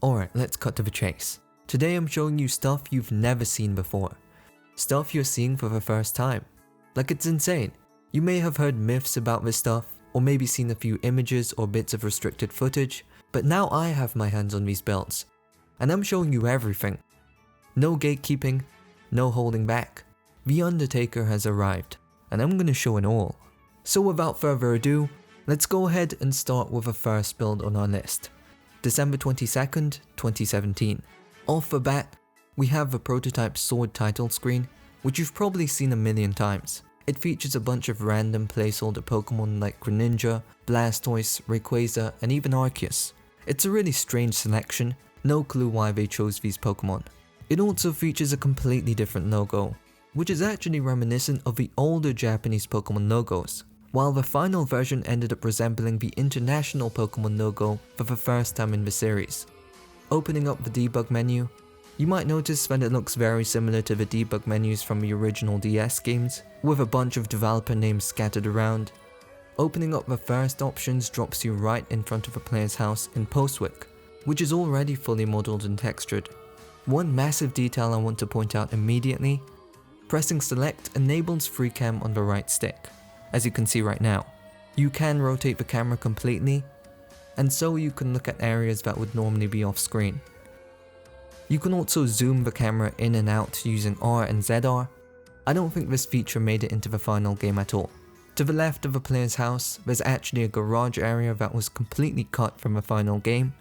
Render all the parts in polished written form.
Alright, let's cut to the chase. Today I'm showing you stuff you've never seen before. Stuff you're seeing for the first time. Like, it's insane. You may have heard myths about this stuff, or maybe seen a few images or bits of restricted footage, but now I have my hands on these builds. And I'm showing you everything. No gatekeeping, no holding back. The Undertaker has arrived, and I'm gonna show it all. So without further ado, let's go ahead and start with the first build on our list. December 22nd, 2017. Off the bat, we have the prototype sword title screen, which you've probably seen a million times. It features a bunch of random placeholder Pokemon like Greninja, Blastoise, Rayquaza, and even Arceus. It's a really strange selection, no clue why they chose these Pokemon. It also features a completely different logo, which is actually reminiscent of the older Japanese Pokemon logos, while the final version ended up resembling the international Pokemon logo for the first time in the series. Opening up the debug menu, you might notice that it looks very similar to the debug menus from the original DS games, with a bunch of developer names scattered around. Opening up the first options drops you right in front of the player's house in Postwick, which is already fully modeled and textured. One massive detail I want to point out immediately: pressing select enables free cam on the right stick. As you can see right now, you can rotate the camera completely, and so you can look at areas that would normally be off screen. You can also zoom the camera in and out using R and ZR. I don't think this feature made it into the final game at all. To the left of the player's house, there's actually a garage area that was completely cut from the final game.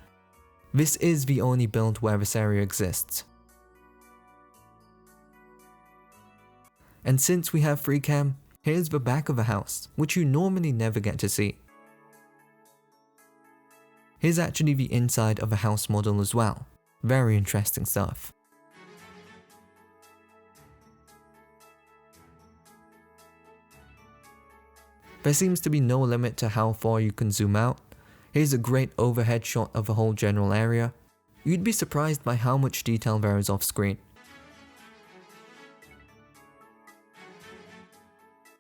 This is the only build where this area exists. And since we have free cam, here's the back of the house, which you normally never get to see. Here's actually the inside of a house model as well. Very interesting stuff. There seems to be no limit to how far you can zoom out. Here's a great overhead shot of the whole general area. You'd be surprised by how much detail there is off screen.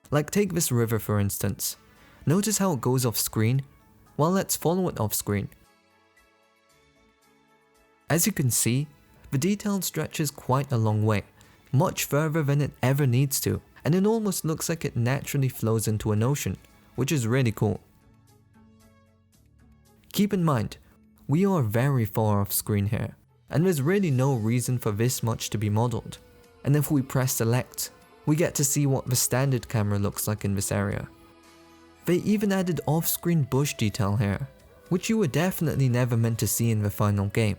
Like, take this river for instance. Notice how it goes off screen? Well, let's follow it off screen. As you can see, the detail stretches quite a long way, much further than it ever needs to, and it almost looks like it naturally flows into an ocean, which is really cool. Keep in mind, we are very far off screen here, and there's really no reason for this much to be modeled. And if we press select, we get to see what the standard camera looks like in this area. They even added off-screen bush detail here, which you were definitely never meant to see in the final game.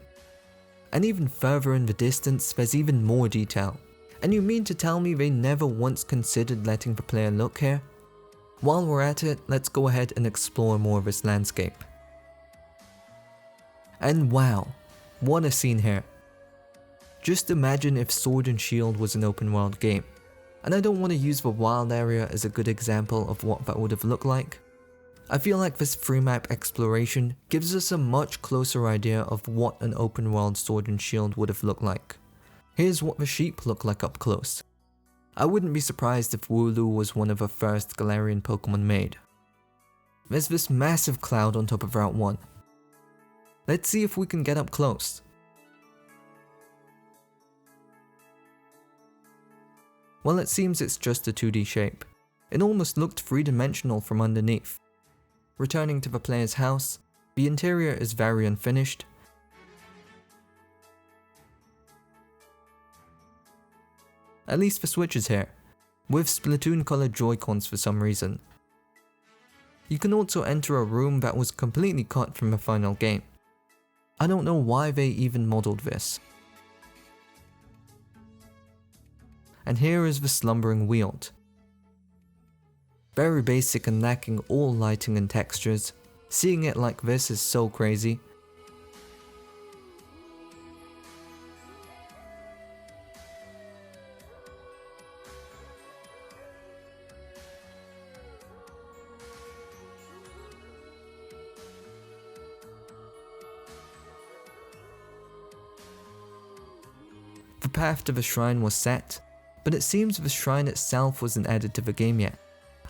And even further in the distance, there's even more detail. And you mean to tell me they never once considered letting the player look here? While we're at it, let's go ahead and explore more of this landscape. And wow, what a scene here. Just imagine if Sword and Shield was an open world game. And I don't want to use the wild area as a good example of what that would have looked like. I feel like this free map exploration gives us a much closer idea of what an open world Sword and Shield would have looked like. Here's what the sheep look like up close. I wouldn't be surprised if Wooloo was one of the first Galarian Pokemon made. There's this massive cloud on top of Route 1. Let's see if we can get up close. Well, it seems it's just a 2D shape. It almost looked three-dimensional from underneath. Returning to the player's house, the interior is very unfinished. At least the Switch is here, with Splatoon colored Joy-Cons for some reason. You can also enter a room that was completely cut from the final game. I don't know why they even modeled this. And here is the slumbering Weald. Very basic and lacking all lighting and textures. Seeing it like this is so crazy. The path to the shrine was set, but it seems the shrine itself wasn't added to the game yet.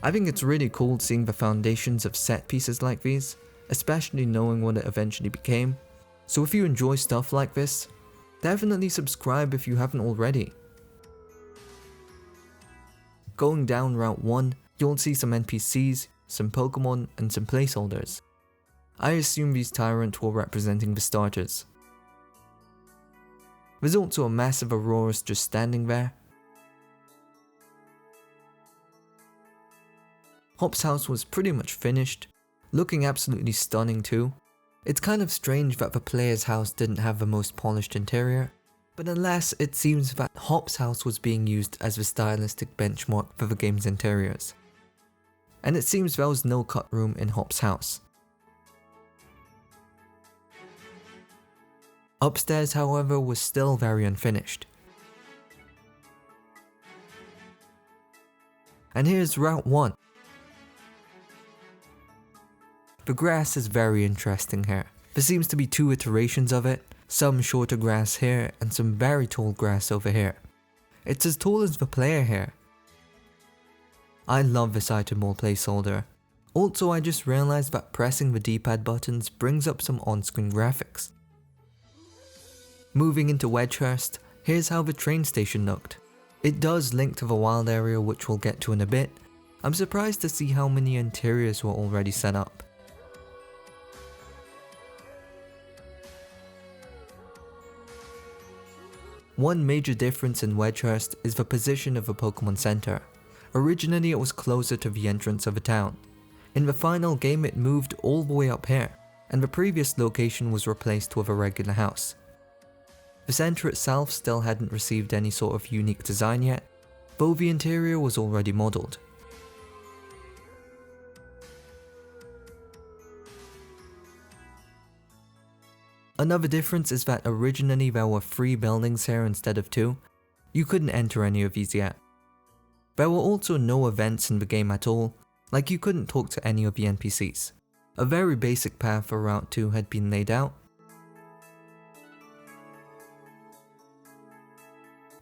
I think it's really cool seeing the foundations of set pieces like these, especially knowing what it eventually became. So if you enjoy stuff like this, definitely subscribe if you haven't already. Going down Route 1, you'll see some NPCs, some Pokemon, and some placeholders. I assume these Tyrant were representing the starters. There's also a massive Aurorus just standing there. Hop's house was pretty much finished, looking absolutely stunning too. It's kind of strange that the player's house didn't have the most polished interior, but alas, it seems that Hop's house was being used as the stylistic benchmark for the game's interiors. And it seems there was no cut room in Hop's house. Upstairs, however, was still very unfinished. And here's Route 1. The grass is very interesting here. There seems to be 2 iterations of it, some shorter grass here and some very tall grass over here. It's as tall as the player here. I love this item wall placeholder. Also, I just realized that pressing the D-pad buttons brings up some on-screen graphics. Moving into Wedgehurst, here's how the train station looked. It does link to the wild area, which we'll get to in a bit. I'm surprised to see how many interiors were already set up. One major difference in Wedgehurst is the position of the Pokemon Center. Originally it was closer to the entrance of the town. In the final game it moved all the way up here, and the previous location was replaced with a regular house. The center itself still hadn't received any sort of unique design yet, though the interior was already modelled. Another difference is that originally there were 3 buildings here instead of 2. You couldn't enter any of these yet. There were also no events in the game at all, like you couldn't talk to any of the NPCs. A very basic path for Route 2 had been laid out.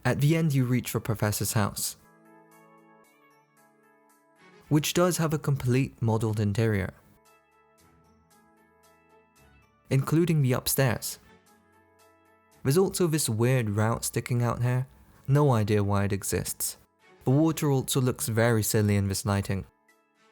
At the end you reach the Professor's house, which does have a complete modelled interior, including the upstairs. There's also this weird route sticking out here, no idea why it exists. The water also looks very silly in this lighting.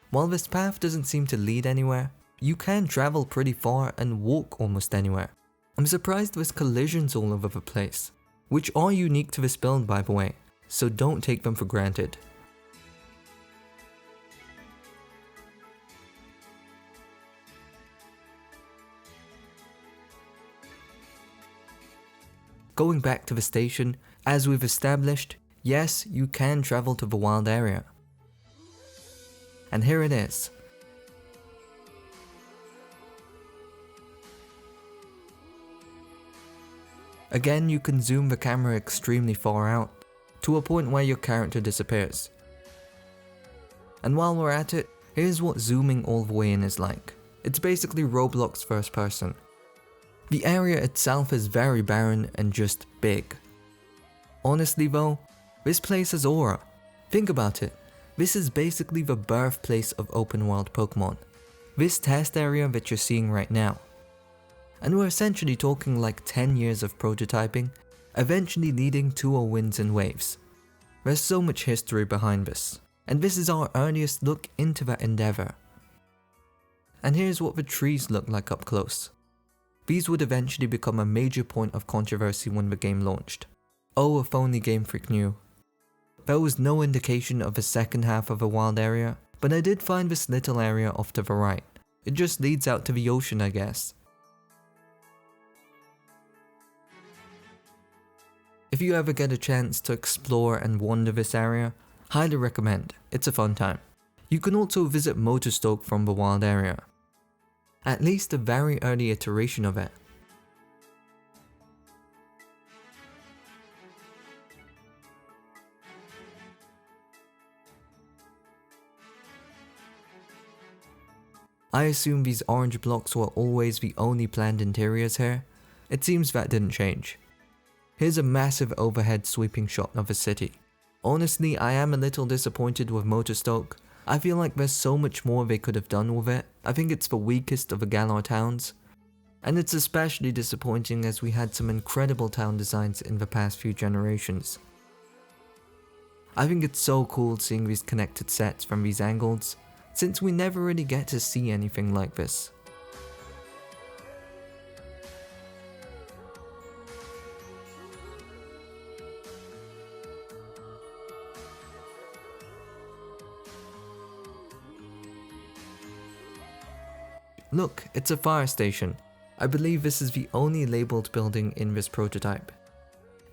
While this path doesn't seem to lead anywhere, you can travel pretty far and walk almost anywhere. I'm surprised there's collisions all over the place, which are unique to this build by the way, so don't take them for granted. Going back to the station, as we've established, yes, you can travel to the wild area. And here it is. Again, you can zoom the camera extremely far out, to a point where your character disappears. And while we're at it, here's what zooming all the way in is like. It's basically Roblox first person. The area itself is very barren and just big. Honestly though, this place has aura. Think about it, this is basically the birthplace of open world Pokemon. This test area that you're seeing right now. And we're essentially talking like 10 years of prototyping, eventually leading to a wins and waves. There's so much history behind this, and this is our earliest look into that endeavor. And here's what the trees look like up close. These would eventually become a major point of controversy when the game launched. Oh, if only Game Freak knew. There was no indication of a second half of a wild area, but I did find this little area off to the right. It just leads out to the ocean, I guess. If you ever get a chance to explore and wander this area, highly recommend, it's a fun time. You can also visit Motorstoke from the wild area. At least a very early iteration of it. I assume these orange blocks were always the only planned interiors here. It seems that didn't change. Here's a massive overhead sweeping shot of a city. Honestly, I am a little disappointed with Motorstoke. I feel like there's so much more they could have done with it. I think it's the weakest of the Galar towns. And it's especially disappointing as we had some incredible town designs in the past few generations. I think it's so cool seeing these connected sets from these angles, since we never really get to see anything like this. Look, it's a fire station. I believe this is the only labelled building in this prototype.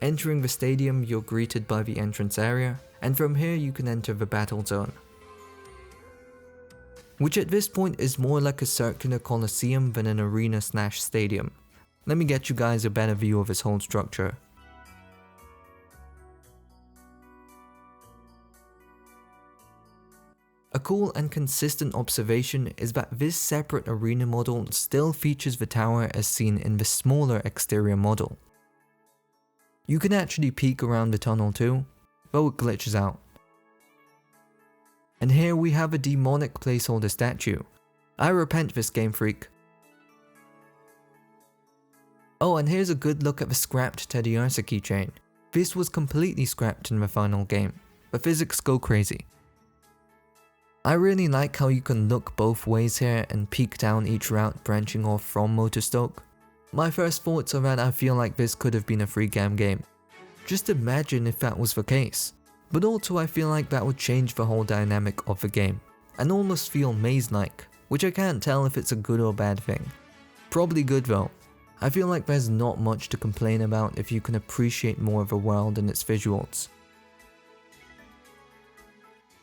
Entering the stadium, you're greeted by the entrance area, and from here you can enter the battle zone, which at this point is more like a circular coliseum than an arena/stadium. Let me get you guys a better view of this whole structure. A cool and consistent observation is that this separate arena model still features the tower as seen in the smaller exterior model. You can actually peek around the tunnel too, though it glitches out. And here we have a demonic placeholder statue. I repent, this Game Freak. Oh, and here's a good look at the scrapped Teddy Ursa keychain. This was completely scrapped in the final game. The physics go crazy. I really like how you can look both ways here and peek down each route branching off from Motorstoke. My first thoughts are that I feel like this could have been a free game. Just imagine if that was the case. But also I feel like that would change the whole dynamic of the game, and almost feel maze-like, which I can't tell if it's a good or bad thing. Probably good though. I feel like there's not much to complain about if you can appreciate more of the world and its visuals.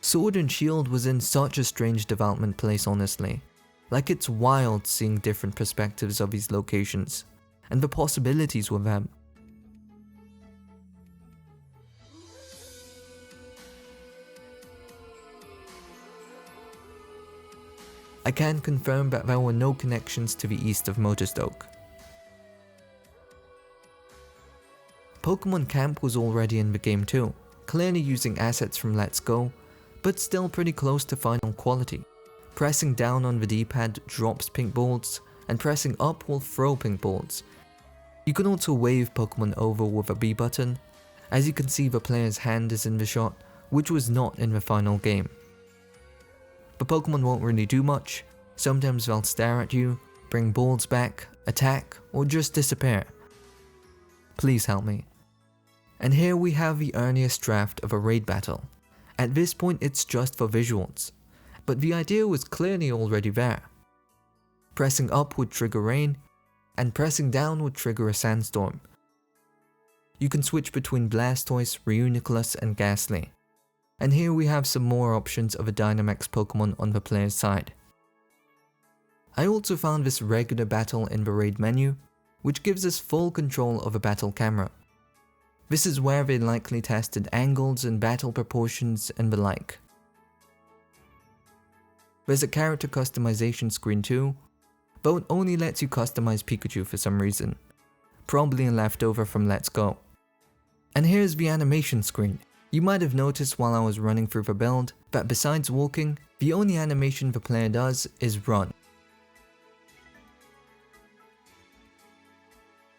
Sword and Shield was in such a strange development place, honestly. Like, it's wild seeing different perspectives of these locations, and the possibilities with them. I can confirm that there were no connections to the east of Motorstoke. Pokemon Camp was already in the game too, clearly using assets from Let's Go, but still pretty close to final quality. Pressing down on the D-pad drops pink balls, and pressing up will throw pink balls. You can also wave Pokemon over with a B button. As you can see, the player's hand is in the shot, which was not in the final game. The Pokemon won't really do much. Sometimes they'll stare at you, bring balls back, attack, or just disappear. Please help me. And here we have the earliest draft of a raid battle. At this point it's just for visuals, but the idea was clearly already there. Pressing up would trigger rain, and pressing down would trigger a sandstorm. You can switch between Blastoise, Reuniclus, and Ghastly. And here we have some more options of a Dynamax Pokemon on the player's side. I also found this regular battle in the raid menu, which gives us full control of a battle camera. This is where they likely tested angles and battle proportions and the like. There's a character customization screen too, but it only lets you customize Pikachu for some reason. Probably a leftover from Let's Go. And here's the animation screen. You might have noticed while I was running through the build that besides walking, the only animation the player does is run.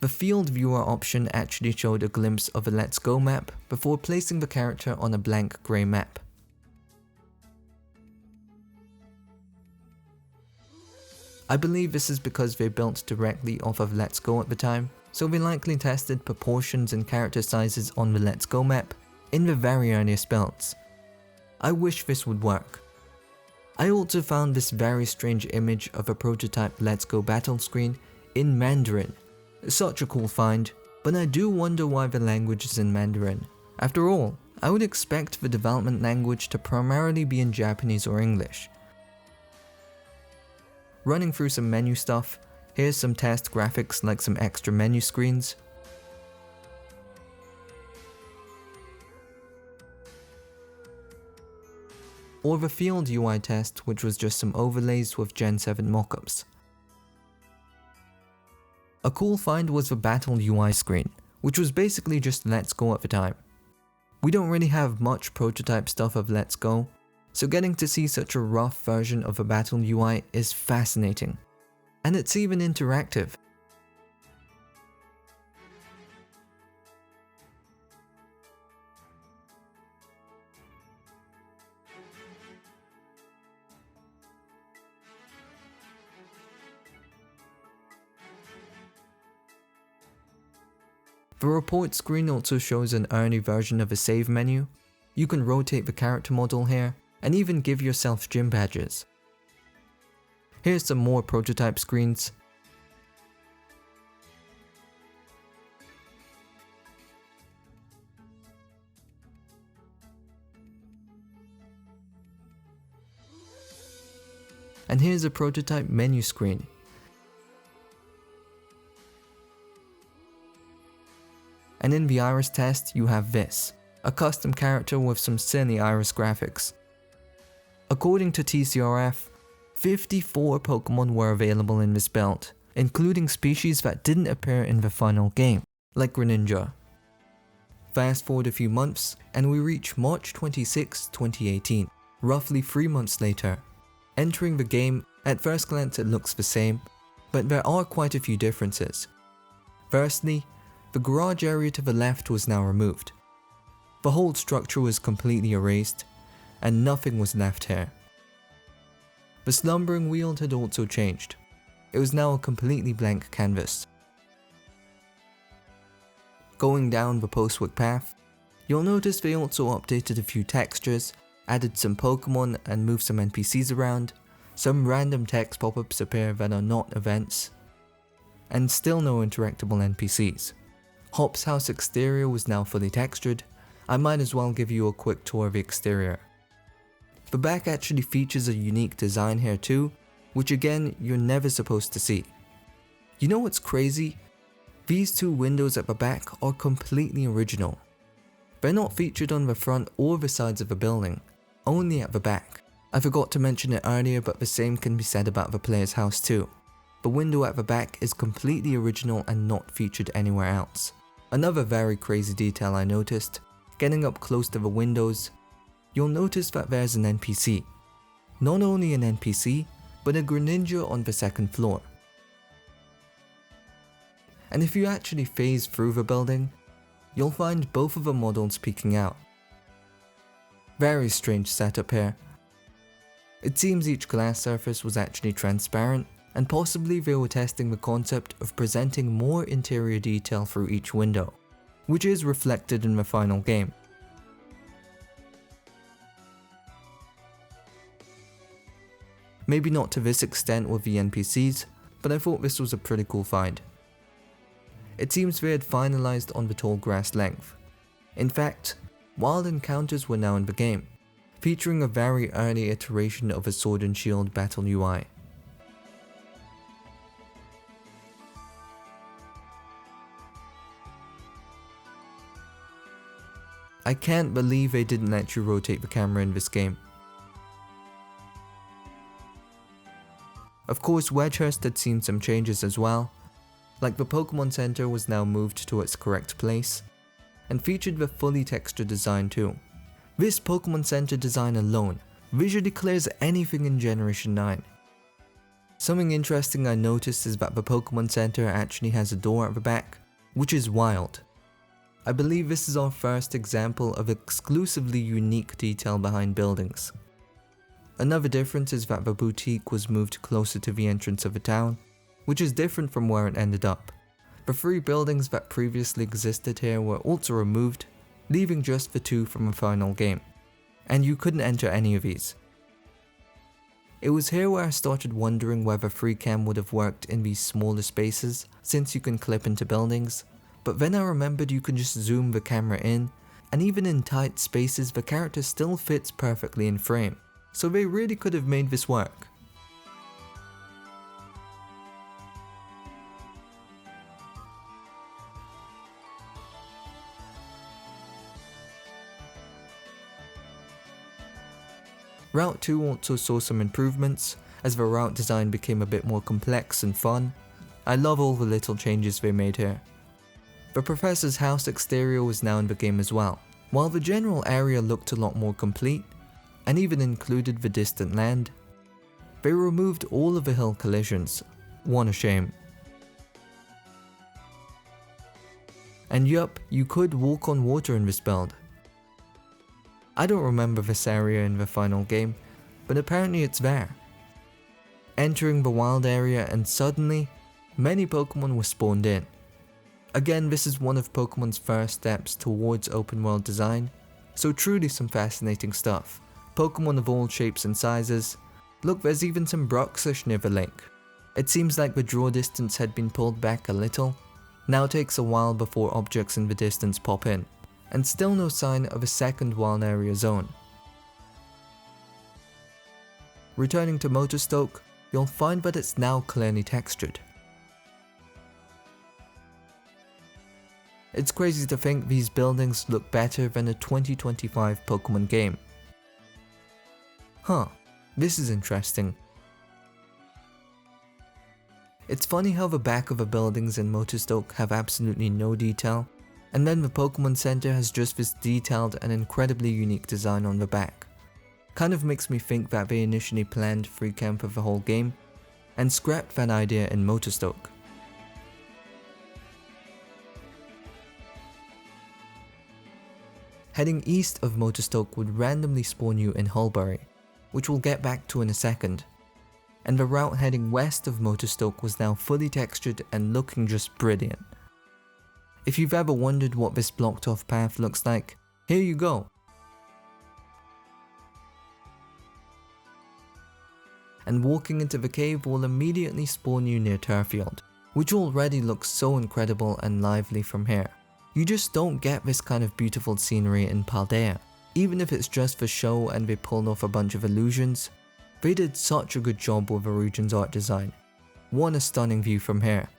The field viewer option actually showed a glimpse of a Let's Go map before placing the character on a blank grey map. I believe this is because they built directly off of Let's Go at the time, so they likely tested proportions and character sizes on the Let's Go map in the very earliest builds. I wish this would work. I also found this very strange image of a prototype Let's Go battle screen in Mandarin. Such a cool find, but I do wonder why the language is in Mandarin. After all, I would expect the development language to primarily be in Japanese or English. Running through some menu stuff, here's some test graphics like some extra menu screens. Or the field UI test, which was just some overlays with Gen 7 mockups. A cool find was the battle UI screen, which was basically just Let's Go at the time. We don't really have much prototype stuff of Let's Go, so getting to see such a rough version of a battle UI is fascinating. And it's even interactive. The report screen also shows an early version of a save menu. You can rotate the character model here, and even give yourself gym badges. Here's some more prototype screens. And here's a prototype menu screen. And in the iris test, you have this, a custom character with some silly iris graphics. According to TCRF, 54 Pokemon were available in this build, including species that didn't appear in the final game, like Greninja. Fast forward a few months, and we reach March 26, 2018, roughly 3 months later. Entering the game, at first glance it looks the same, but there are quite a few differences. Firstly, the garage area to the left was now removed. The whole structure was completely erased, and nothing was left here. The slumbering wheel had also changed. It was now a completely blank canvas. Going down the postwick path, you'll notice they also updated a few textures, added some Pokemon and moved some NPCs around. Some random text pop-ups appear that are not events, and still no interactable NPCs. Hop's house exterior was now fully textured. I might as well give you a quick tour of the exterior. The back actually features a unique design here too, which again you're never supposed to see. You know what's crazy? These two windows at the back are completely original. They're not featured on the front or the sides of the building, only at the back. I forgot to mention it earlier, but the same can be said about the player's house too. The window at the back is completely original and not featured anywhere else. Another very crazy detail I noticed, getting up close to the windows, you'll notice that there's an NPC. Not only an NPC, but a Greninja on the second floor. And if you actually phase through the building, you'll find both of the models peeking out. Very strange setup here. It seems each glass surface was actually transparent, and possibly they were testing the concept of presenting more interior detail through each window, which is reflected in the final game. Maybe not to this extent with the NPCs, but I thought this was a pretty cool find. It seems they had finalized on the tall grass length. In fact, wild encounters were now in the game, featuring a very early iteration of a Sword and Shield battle UI. I can't believe they didn't let you rotate the camera in this game. Of course, Wedgehurst had seen some changes as well, like the Pokemon Center was now moved to its correct place, and featured the fully textured design too. This Pokemon Center design alone visually clears anything in Generation 9. Something interesting I noticed is that the Pokemon Center actually has a door at the back, which is wild. I believe this is our first example of exclusively unique detail behind buildings. Another difference is that the boutique was moved closer to the entrance of the town, which is different from where it ended up. The 3 buildings that previously existed here were also removed, leaving just the 2 from the final game, and you couldn't enter any of these. It was here where I started wondering whether FreeCam would have worked in these smaller spaces, since you can clip into buildings, but then I remembered you can just zoom the camera in, and even in tight spaces the character still fits perfectly in frame, so they really could have made this work. Route 2 also saw some improvements, as the route design became a bit more complex and fun. I love all the little changes they made here. The professor's house exterior was now in the game as well, while the general area looked a lot more complete, and even included the distant land. They removed all of the hill collisions, what a shame. And yup, you could walk on water in this build. I don't remember this area in the final game, but apparently it's there. Entering the wild area and suddenly, many Pokemon were spawned in. Again, this is one of Pokemon's first steps towards open world design, so truly some fascinating stuff. Pokemon of all shapes and sizes. Look, there's even some Broxish near the lake. It seems like the draw distance had been pulled back a little. Now it takes a while before objects in the distance pop in, and still no sign of a second wild area zone. Returning to Motorstoke, you'll find that it's now clearly textured. It's crazy to think these buildings look better than a 2025 Pokemon game. Huh, this is interesting. It's funny how the back of the buildings in Motorstoke have absolutely no detail, and then the Pokemon Center has just this detailed and incredibly unique design on the back. Kind of makes me think that they initially planned free camp for the whole game, and scrapped that idea in Motorstoke. Heading east of Motorstoke would randomly spawn you in Hulbury, which we'll get back to in a second. And the route heading west of Motorstoke was now fully textured and looking just brilliant. If you've ever wondered what this blocked off path looks like, here you go. And walking into the cave will immediately spawn you near Turfield, which already looks so incredible and lively from here. You just don't get this kind of beautiful scenery in Paldea. Even if it's just for show and they pulled off a bunch of illusions, they did such a good job with the region's art design. What a stunning view from here.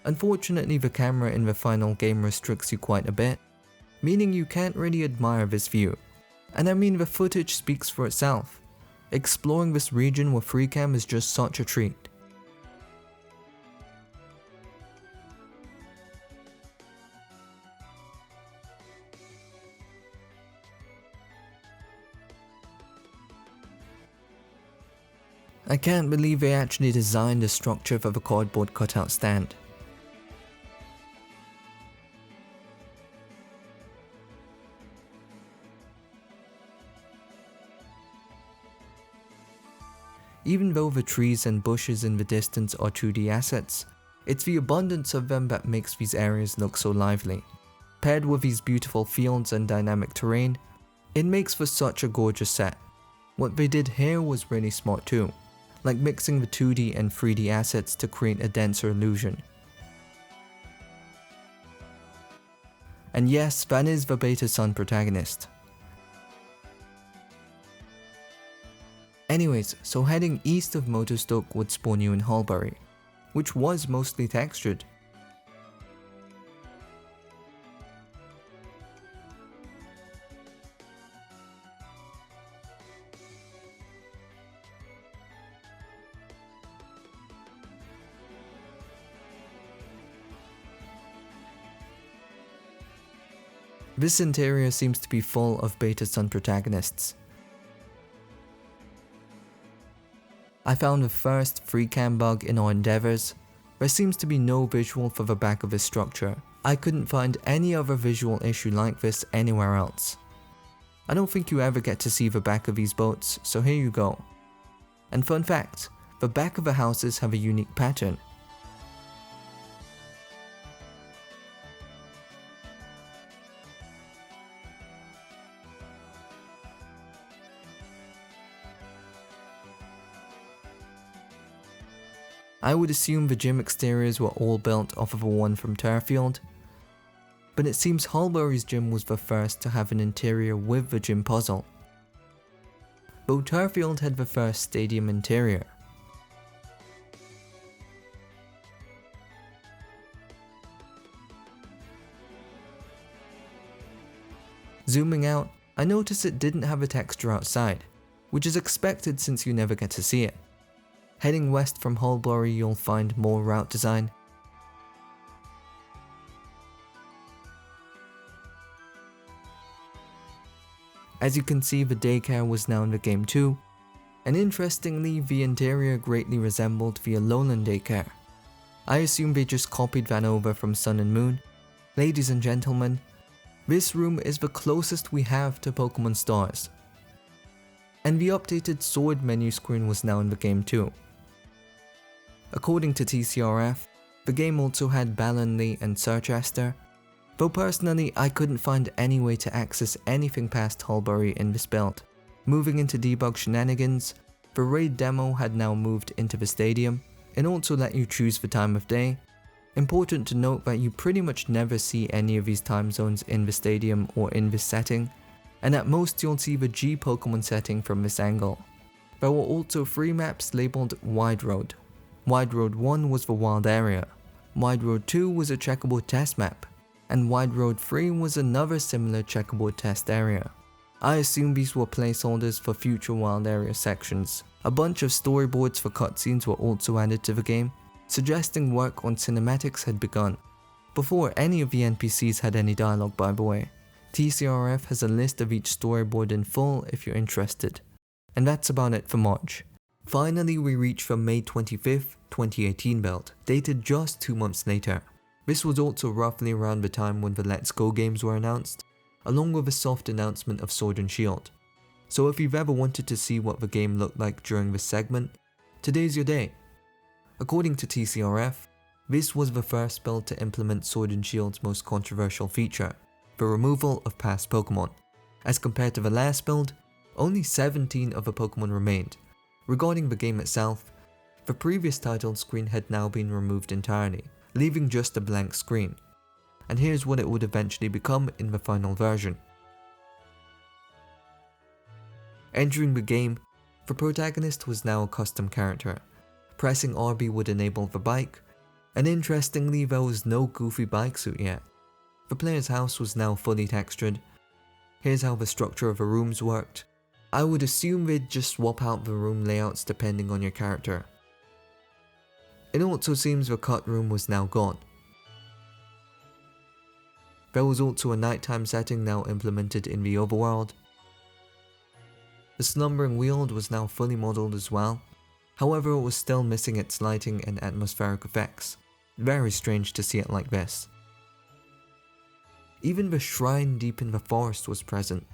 Unfortunately, the camera in the final game restricts you quite a bit, meaning you can't really admire this view. And I mean, the footage speaks for itself. Exploring this region with FreeCam is just such a treat. I can't believe they actually designed a structure for the cardboard cutout stand. Even though the trees and bushes in the distance are 2D assets, it's the abundance of them that makes these areas look so lively. Paired with these beautiful fields and dynamic terrain, it makes for such a gorgeous set. What they did here was really smart too, like mixing the 2D and 3D assets to create a denser illusion. And yes, that is the Beta Sun protagonist. Anyways, so heading east of Motorstoke would spawn you in Hulbury, which was mostly textured. This interior seems to be full of Beta Sun protagonists. I found the first FreeCam bug in our endeavors. There seems to be no visual for the back of this structure. I couldn't find any other visual issue like this anywhere else. I don't think you ever get to see the back of these boats, so here you go. And fun fact, the back of the houses have a unique pattern. I would assume the gym exteriors were all built off of a one from Turfield, but it seems Hulbury's gym was the first to have an interior with the gym puzzle. Though Turfield had the first stadium interior. Zooming out, I noticed it didn't have a texture outside, which is expected since you never get to see it. Heading west from Hulbury, you'll find more route design. As you can see, the daycare was now in the game too, and interestingly, the interior greatly resembled the Alolan daycare. I assume they just copied that over from Sun and Moon. Ladies and gentlemen, this room is the closest we have to Pokemon Stars. And the updated sword menu screen was now in the game too. According to TCRF, The game also had Balonley and Circhester, though personally I couldn't find any way to access anything past Hulbury in this build. Moving into debug shenanigans, the raid demo had now moved into the stadium and also let you choose the time of day. Important to note that you pretty much never see any of these time zones in the stadium or in this setting, and at most you'll see the G Pokemon setting from this angle. There were also 3 maps labelled Wide Road. Wide Road 1 was the wild area, Wide Road 2 was a checkerboard test map, and Wide Road 3 was another similar checkerboard test area. I assume these were placeholders for future wild area sections. A bunch of storyboards for cutscenes were also added to the game, suggesting work on cinematics had begun, before any of the NPCs had any dialogue by the way. TCRF has a list of each storyboard in full if you're interested. And that's about it for March. Finally we reach the May 25th, 2018 build, dated just 2 months later. This was also roughly around the time when the Let's Go games were announced, along with a soft announcement of Sword and Shield. So if you've ever wanted to see what the game looked like during this segment, today's your day. According to TCRF, this was the first build to implement Sword and Shield's most controversial feature, the removal of past Pokemon. As compared to the last build, only 17 of the Pokemon remained. Regarding the game itself, the previous title screen had now been removed entirely, leaving just a blank screen. And here's what it would eventually become in the final version. Entering the game, the protagonist was now a custom character. Pressing RB would enable the bike, and interestingly there was no goofy bike suit yet. The player's house was now fully textured. Here's how the structure of the rooms worked. I would assume they'd just swap out the room layouts depending on your character. It also seems the cut room was now gone. There was also a nighttime setting now implemented in the overworld. The slumbering weald was now fully modelled as well, however it was still missing its lighting and atmospheric effects. Very strange to see it like this. Even the shrine deep in the forest was present.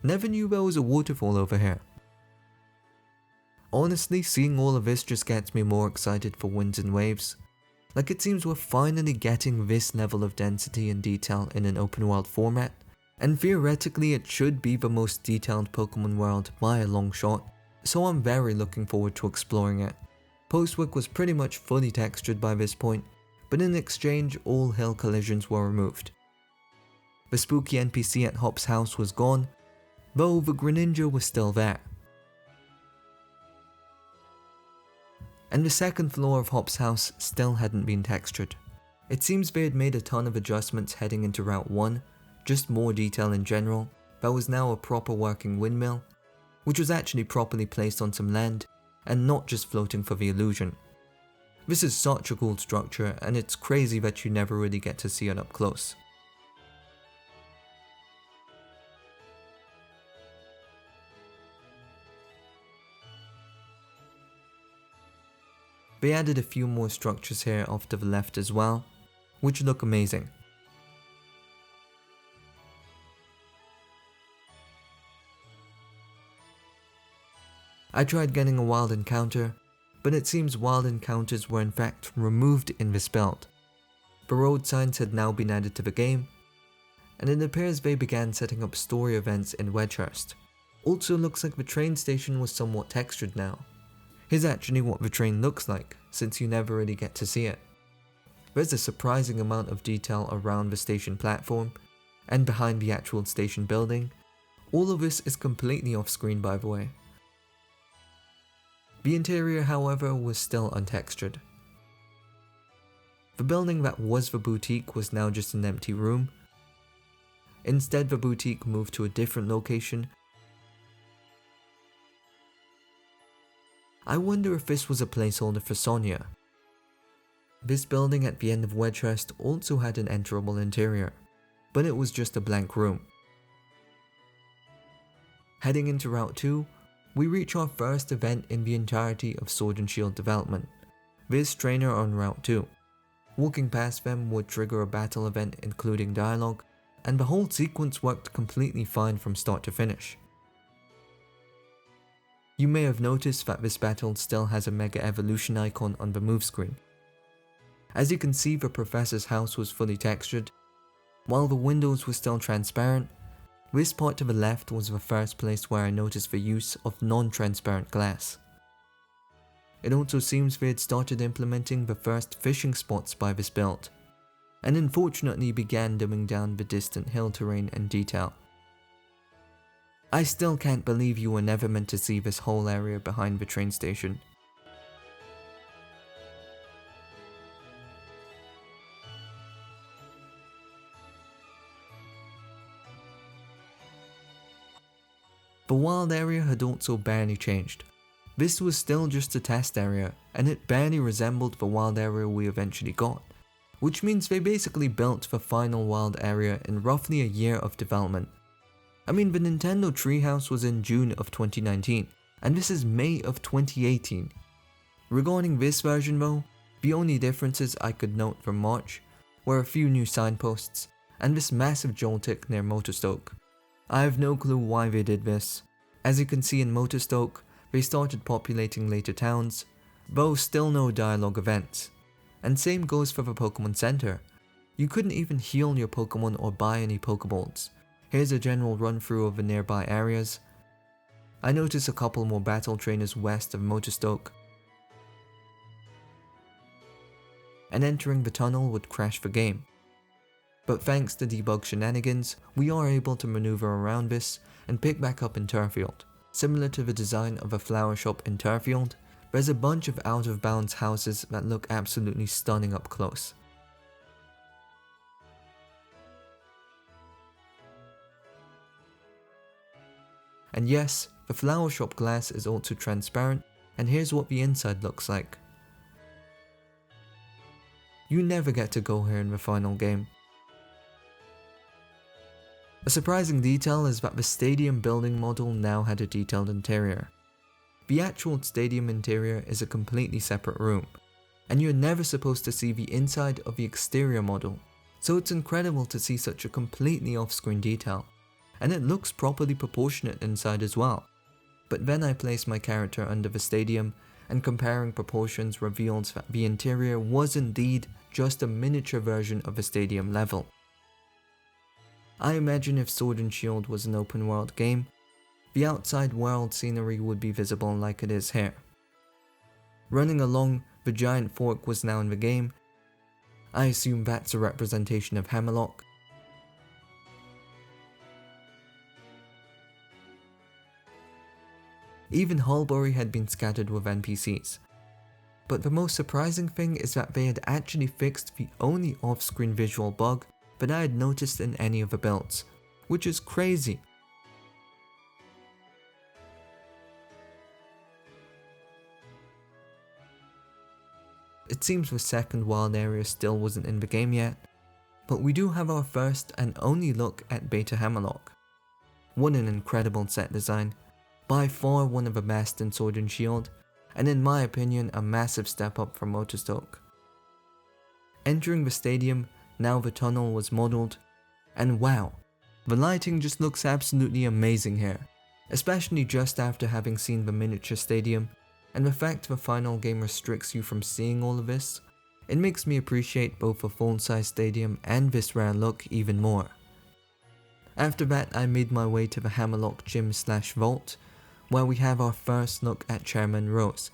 Never knew there was a waterfall over here. Honestly, seeing all of this just gets me more excited for Winds and Waves. Like it seems we're finally getting this level of density and detail in an open world format, and theoretically it should be the most detailed Pokemon world by a long shot, so I'm very looking forward to exploring it. Postwick was pretty much fully textured by this point, but in exchange all hill collisions were removed. The spooky NPC at Hop's house was gone, though the Greninja was still there. And the second floor of Hop's house still hadn't been textured. It seems they had made a ton of adjustments heading into Route 1, just more detail in general. There was now a proper working windmill, which was actually properly placed on some land, and not just floating for the illusion. This is such a cool structure, and it's crazy that you never really get to see it up close. They added a few more structures here off to the left as well, which look amazing. I tried getting a wild encounter, but it seems wild encounters were in fact removed in this build. The road signs had now been added to the game, and it appears they began setting up story events in Wedgehurst. Also looks like the train station was somewhat textured now. Here's actually what the train looks like, since you never really get to see it. There's a surprising amount of detail around the station platform, and behind the actual station building. All of this is completely off screen by the way. The interior however was still untextured. The building that was the boutique was now just an empty room. Instead the boutique moved to a different location. I wonder if this was a placeholder for Sonia. This building at the end of Wedgehurst also had an enterable interior, but it was just a blank room. Heading into Route 2, we reach our first event in the entirety of Sword and Shield development, this trainer on Route 2. Walking past them would trigger a battle event including dialogue, and the whole sequence worked completely fine from start to finish. You may have noticed that this battle still has a Mega Evolution icon on the move screen. As you can see, the professor's house was fully textured, while the windows were still transparent. This part to the left was the first place where I noticed the use of non-transparent glass. It also seems they had started implementing the first fishing spots by this build, and unfortunately began dumbing down the distant hill terrain and detail. I still can't believe you were never meant to see this whole area behind the train station. The wild area had also barely changed. This was still just a test area, and it barely resembled the wild area we eventually got, which means they basically built the final wild area in roughly a year of development. I mean, the Nintendo Treehouse was in June of 2019, and this is May of 2018. Regarding this version though, the only differences I could note from March were a few new signposts, and this massive joltic near Motorstoke. I have no clue why they did this. As you can see in Motorstoke, they started populating later towns, though still no dialogue events. And same goes for the Pokemon Center. You couldn't even heal your Pokemon or buy any Pokeballs. Here's a general run through of the nearby areas. I noticed a couple more battle trainers west of Motorstoke, and entering the tunnel would crash the game. But thanks to debug shenanigans, we are able to maneuver around this and pick back up in Turfield. Similar to the design of a flower shop in Turfield, there's a bunch of out of bounds houses that look absolutely stunning up close. And yes, the flower shop glass is also transparent, and here's what the inside looks like. You never get to go here in the final game. A surprising detail is that the stadium building model now had a detailed interior. The actual stadium interior is a completely separate room, and you're never supposed to see the inside of the exterior model, so it's incredible to see such a completely off-screen detail, and it looks properly proportionate inside as well. But then I placed my character under the stadium, and comparing proportions revealed that the interior was indeed just a miniature version of a stadium level. I imagine if Sword and Shield was an open world game, the outside world scenery would be visible like it is here. Running along, the giant fork was now in the game. I assume that's a representation of Hammerlock. Even Hulbury had been scattered with NPCs. But the most surprising thing is that they had actually fixed the only off-screen visual bug that I had noticed in any of the builds, which is crazy. It seems the second wild area still wasn't in the game yet, but we do have our first and only look at Beta Hammerlock. What an incredible set design, by far one of the best in Sword and Shield, and in my opinion a massive step up from Motorstoke. Entering the stadium, now the tunnel was modelled, and wow, the lighting just looks absolutely amazing here, especially just after having seen the miniature stadium, and the fact the final game restricts you from seeing all of this, it makes me appreciate both the full-size stadium and this rare look even more. After that I made my way to the Hammerlock gym / vault, where we have our first look at Chairman Rose.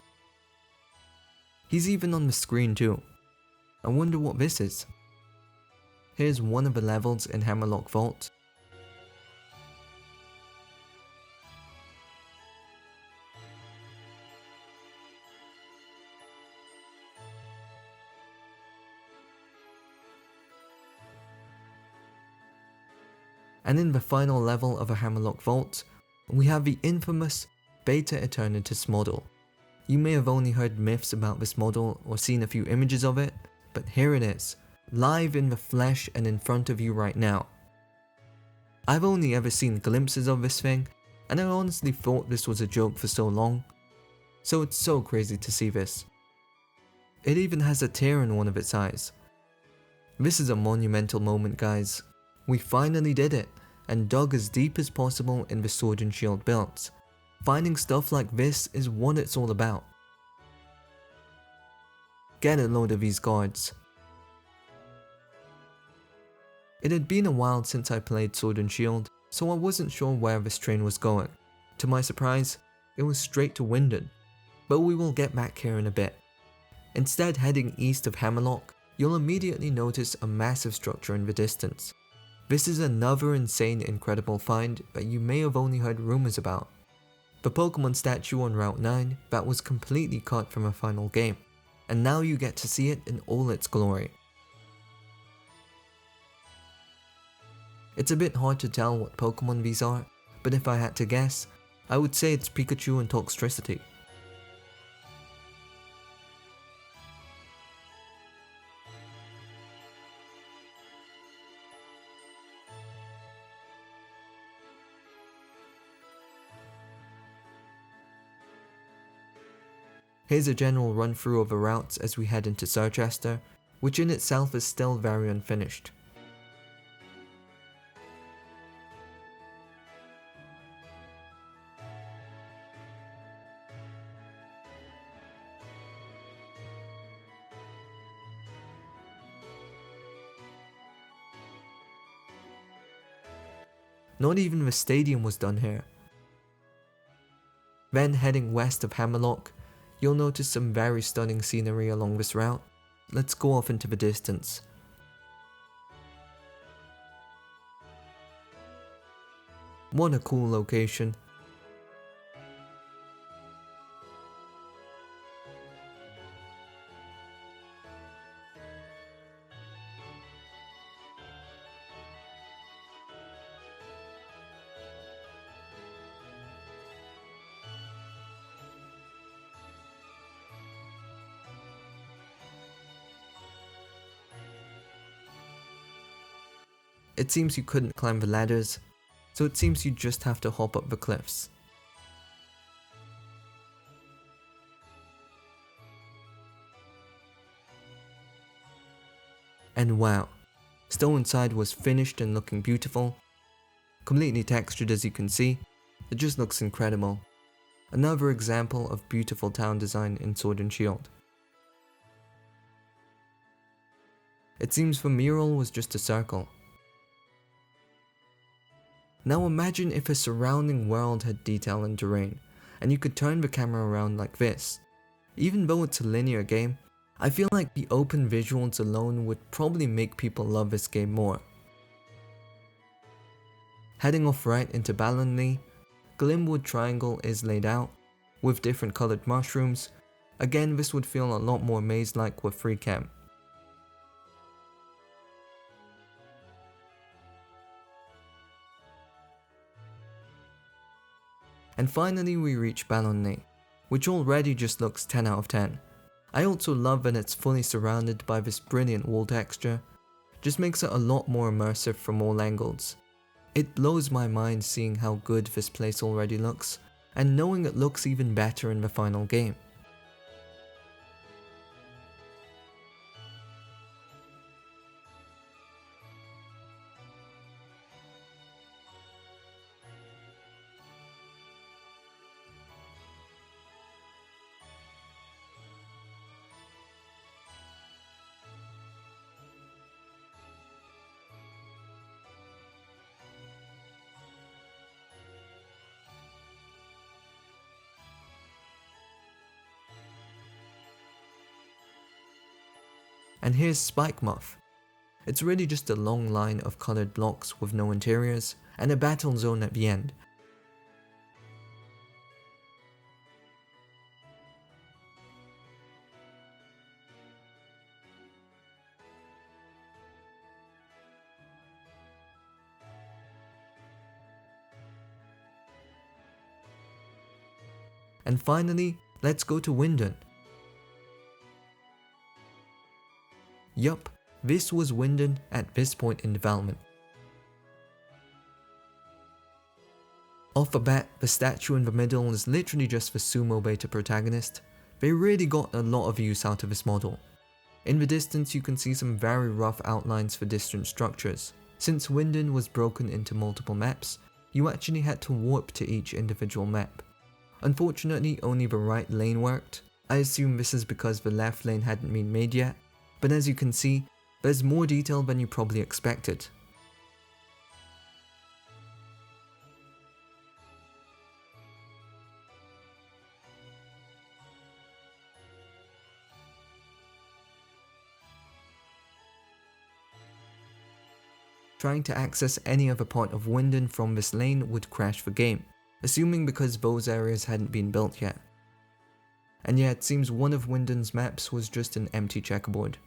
He's even on the screen too. I wonder what this is. Here's one of the levels in Hammerlock Vault. And in the final level of a Hammerlock Vault, we have the infamous Beta Eternatus model. You may have only heard myths about this model or seen a few images of it, but here it is, live in the flesh and in front of you right now. I've only ever seen glimpses of this thing, and I honestly thought this was a joke for so long, so it's so crazy to see this. It even has a tear in one of its eyes. This is a monumental moment, guys. We finally did it, and dug as deep as possible in the sword and shield builds. Finding stuff like this is what it's all about. Get a load of these guards. It had been a while since I played Sword and Shield, so I wasn't sure where this train was going. To my surprise, it was straight to Winden, but we will get back here in a bit. Instead, heading east of Hammerlock, you'll immediately notice a massive structure in the distance. This is another insane incredible find that you may have only heard rumors about. The Pokemon statue on Route 9 that was completely cut from a final game, and now you get to see it in all its glory. It's a bit hard to tell what Pokemon these are, but if I had to guess, I would say it's Pikachu and Toxtricity. Here's a general run through of the routes as we head into Sirchester, which in itself is still very unfinished. Not even the stadium was done here. Then heading west of Hammerlock, you'll notice some very stunning scenery along this route. Let's go off into the distance. What a cool location. It seems you couldn't climb the ladders, so it seems you just have to hop up the cliffs. And wow, still inside was finished and looking beautiful, completely textured as you can see. It just looks incredible. Another example of beautiful town design in Sword and Shield. It seems the mural was just a circle. Now imagine if a surrounding world had detail and terrain, and you could turn the camera around like this. Even though it's a linear game, I feel like the open visuals alone would probably make people love this game more. Heading off right into Ballonlea, Glimwood Triangle is laid out, with different coloured mushrooms. Again, this would feel a lot more maze-like with free cam. And finally we reach Ballonlea, which already just looks 10 out of 10. I also love that it's fully surrounded by this brilliant wall texture, just makes it a lot more immersive from all angles. It blows my mind seeing how good this place already looks, and knowing it looks even better in the final game. And here's Spikemuth. It's really just a long line of coloured blocks with no interiors, and a battle zone at the end. And finally, let's go to Winden. Yup, this was Winden at this point in development. Off the bat, the statue in the middle is literally just the sumo beta protagonist. They really got a lot of use out of this model. In the distance you can see some very rough outlines for distant structures. Since Winden was broken into multiple maps, you actually had to warp to each individual map. Unfortunately, only the right lane worked. I assume this is because the left lane hadn't been made yet, but as you can see, there's more detail than you probably expected. Trying to access any other part of Winden from this lane would crash the game, assuming because those areas hadn't been built yet. And yeah, it seems one of Winden's maps was just an empty checkerboard.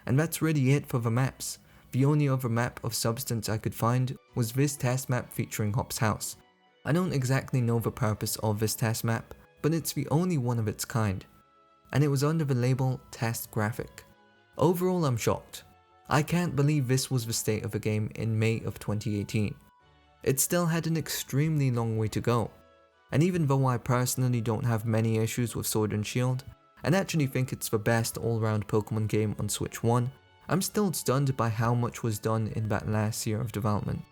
And that's really it for the maps. The only other map of substance I could find was this test map featuring Hop's house. I don't exactly know the purpose of this test map, but it's the only one of its kind. And it was under the label Test Graphic. Overall, I'm shocked. I can't believe this was the state of the game in May of 2018. It still had an extremely long way to go. And even though I personally don't have many issues with Sword and Shield, and actually think it's the best all-round Pokemon game on Switch 1, I'm still stunned by how much was done in that last year of development.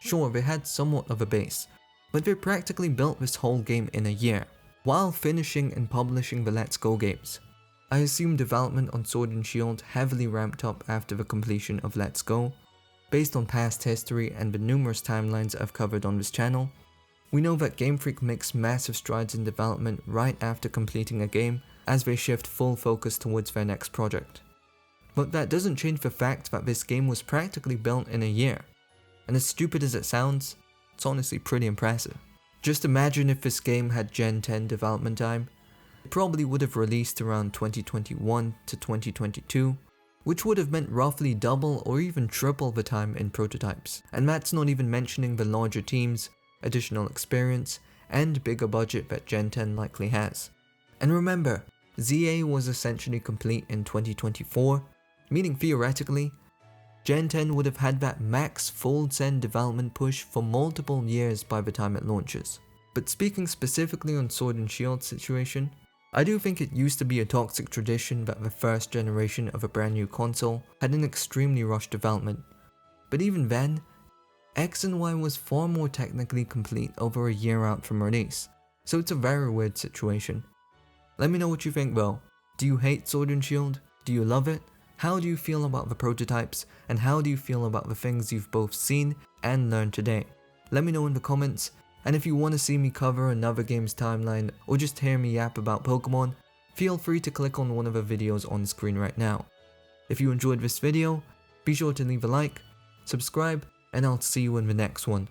Sure, they had somewhat of a base, but they practically built this whole game in a year, while finishing and publishing the Let's Go games. I assume development on Sword and Shield heavily ramped up after the completion of Let's Go. Based on past history and the numerous timelines I've covered on this channel, we know that Game Freak makes massive strides in development right after completing a game as they shift full focus towards their next project. But that doesn't change the fact that this game was practically built in a year, and as stupid as it sounds, it's honestly pretty impressive. Just imagine if this game had Gen 10 development time. It probably would have released around 2021 to 2022, which would have meant roughly double or even triple the time in prototypes. And that's not even mentioning the larger teams, additional experience, and bigger budget that Gen 10 likely has. And remember, ZA was essentially complete in 2024, meaning theoretically, Gen 10 would have had that max full send development push for multiple years by the time it launches. But speaking specifically on Sword and Shield situation, I do think it used to be a toxic tradition that the first generation of a brand new console had an extremely rushed development. But even then, X and Y was far more technically complete over a year out from release, so it's a very weird situation. Let me know what you think though. Do you hate Sword and Shield? Do you love it? How do you feel about the prototypes? And how do you feel about the things you've both seen and learned today? Let me know in the comments, and if you want to see me cover another game's timeline or just hear me yap about Pokemon, feel free to click on one of the videos on screen right now. If you enjoyed this video, be sure to leave a like, subscribe, and I'll see you in the next one.